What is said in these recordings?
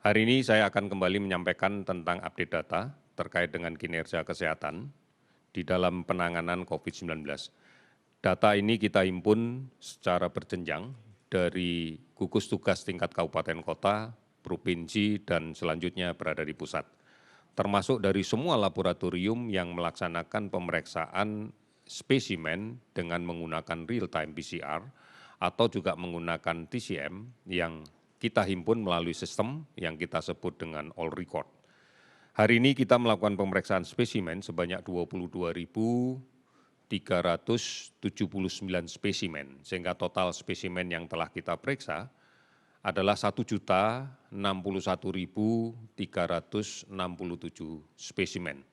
Hari ini saya akan kembali menyampaikan tentang update data terkait dengan kinerja kesehatan di dalam penanganan COVID-19. Data ini kita himpun secara berjenjang dari gugus tugas tingkat kabupaten kota, provinsi, dan selanjutnya berada di pusat. Termasuk dari semua laboratorium yang melaksanakan pemeriksaan spesimen dengan menggunakan real-time PCR atau juga menggunakan TCM yang kita himpun melalui sistem yang kita sebut dengan all record. Hari ini kita melakukan pemeriksaan spesimen sebanyak 22.379 spesimen, sehingga total spesimen yang telah kita periksa adalah 1.061.367 spesimen.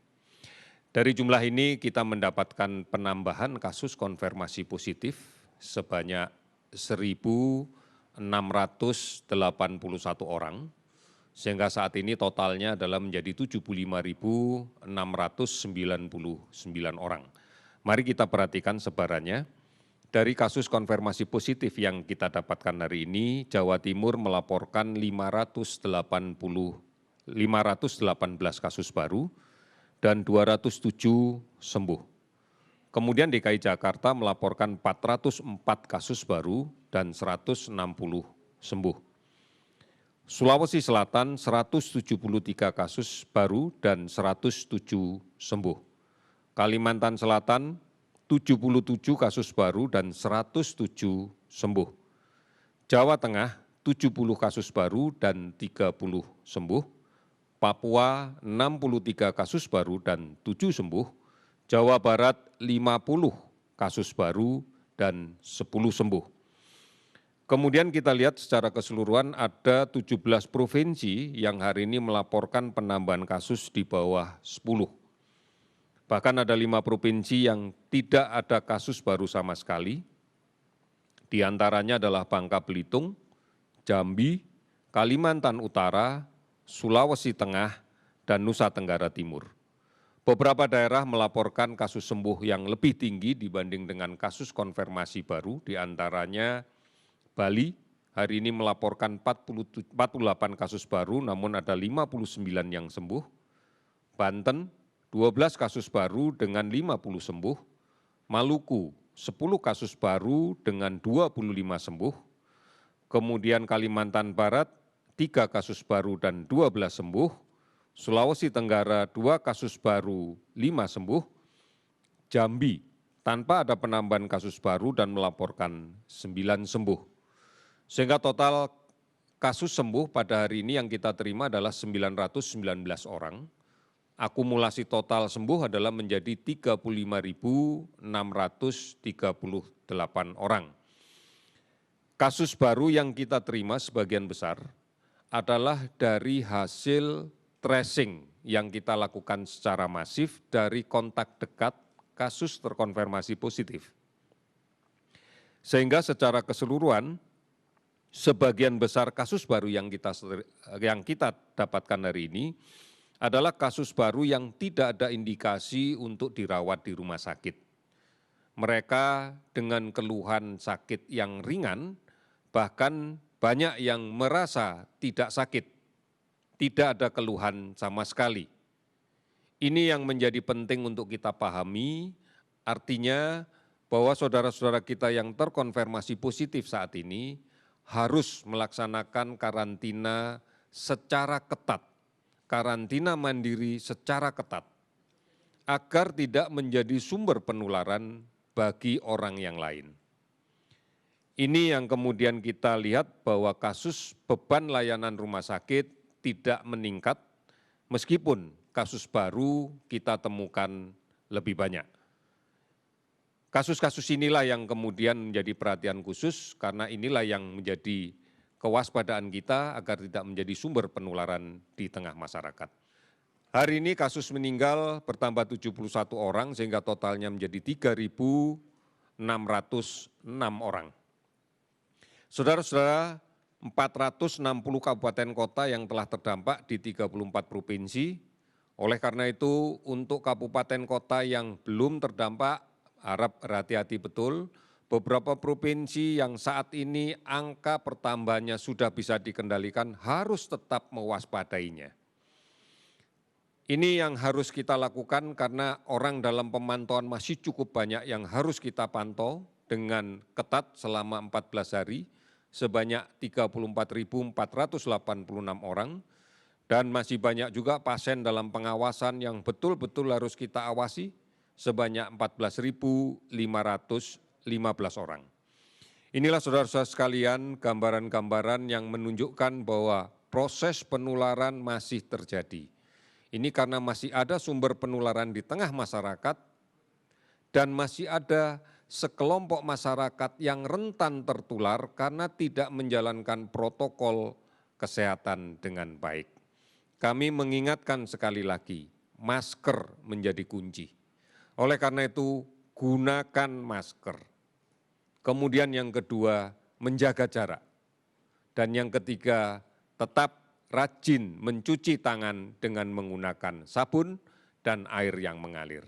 Dari jumlah ini kita mendapatkan penambahan kasus konfirmasi positif sebanyak 1.681 orang, sehingga saat ini totalnya adalah menjadi 75.699 orang. Mari kita perhatikan sebarannya. Dari kasus konfirmasi positif yang kita dapatkan hari ini, Jawa Timur melaporkan 518 kasus baru dan 207 sembuh. Kemudian DKI Jakarta melaporkan 404 kasus baru dan 160 sembuh. Sulawesi Selatan 173 kasus baru dan 107 sembuh. Kalimantan Selatan 77 kasus baru dan 107 sembuh. Jawa Tengah 70 kasus baru dan 30 sembuh. Papua 63 kasus baru dan 7 sembuh. Jawa Barat 50 kasus baru dan 10 sembuh. Kemudian kita lihat secara keseluruhan ada 17 provinsi yang hari ini melaporkan penambahan kasus di bawah 10. Bahkan ada 5 provinsi yang tidak ada kasus baru sama sekali. Di antaranya adalah Bangka Belitung, Jambi, Kalimantan Utara, Sulawesi Tengah, dan Nusa Tenggara Timur. Beberapa daerah melaporkan kasus sembuh yang lebih tinggi dibanding dengan kasus konfirmasi baru, di antaranya Bali hari ini melaporkan 48 kasus baru, namun ada 59 yang sembuh. Banten 12 kasus baru dengan 50 sembuh. Maluku 10 kasus baru dengan 25 sembuh. Kemudian Kalimantan Barat 3 kasus baru dan 12 sembuh. Sulawesi Tenggara 2 kasus baru, 5 sembuh. Jambi tanpa ada penambahan kasus baru dan melaporkan 9 sembuh. Sehingga total kasus sembuh pada hari ini yang kita terima adalah 919 orang. Akumulasi total sembuh adalah menjadi 35.638 orang. Kasus baru yang kita terima sebagian besar adalah dari hasil tracing yang kita lakukan secara masif dari kontak dekat kasus terkonfirmasi positif. Sehingga secara keseluruhan, sebagian besar kasus baru yang kita dapatkan hari ini adalah kasus baru yang tidak ada indikasi untuk dirawat di rumah sakit. Mereka dengan keluhan sakit yang ringan, bahkan banyak yang merasa tidak sakit, tidak ada keluhan sama sekali. Ini yang menjadi penting untuk kita pahami, artinya bahwa saudara-saudara kita yang terkonfirmasi positif saat ini harus melaksanakan karantina secara ketat, karantina mandiri secara ketat, agar tidak menjadi sumber penularan bagi orang yang lain. Ini yang kemudian kita lihat bahwa kasus beban layanan rumah sakit tidak meningkat, meskipun kasus baru kita temukan lebih banyak. Kasus-kasus inilah yang kemudian menjadi perhatian khusus, karena inilah yang menjadi kewaspadaan kita agar tidak menjadi sumber penularan di tengah masyarakat. Hari ini kasus meninggal bertambah 71 orang, sehingga totalnya menjadi 3.606 orang. Saudara-saudara, 460 kabupaten kota yang telah terdampak di 34 provinsi. Oleh karena itu, untuk kabupaten kota yang belum terdampak, harap berhati-hati betul, beberapa provinsi yang saat ini angka pertambahannya sudah bisa dikendalikan harus tetap mewaspadainya. Ini yang harus kita lakukan karena orang dalam pemantauan masih cukup banyak yang harus kita pantau dengan ketat selama 14 hari sebanyak 34.486 orang dan masih banyak juga pasien dalam pengawasan yang betul-betul harus kita awasi sebanyak 14.515 orang. Inilah saudara-saudara sekalian gambaran-gambaran yang menunjukkan bahwa proses penularan masih terjadi. Ini karena masih ada sumber penularan di tengah masyarakat dan masih ada sekelompok masyarakat yang rentan tertular karena tidak menjalankan protokol kesehatan dengan baik. Kami mengingatkan sekali lagi, masker menjadi kunci. Oleh karena itu, gunakan masker. Kemudian yang kedua, menjaga jarak. Dan yang ketiga, tetap rajin mencuci tangan dengan menggunakan sabun dan air yang mengalir.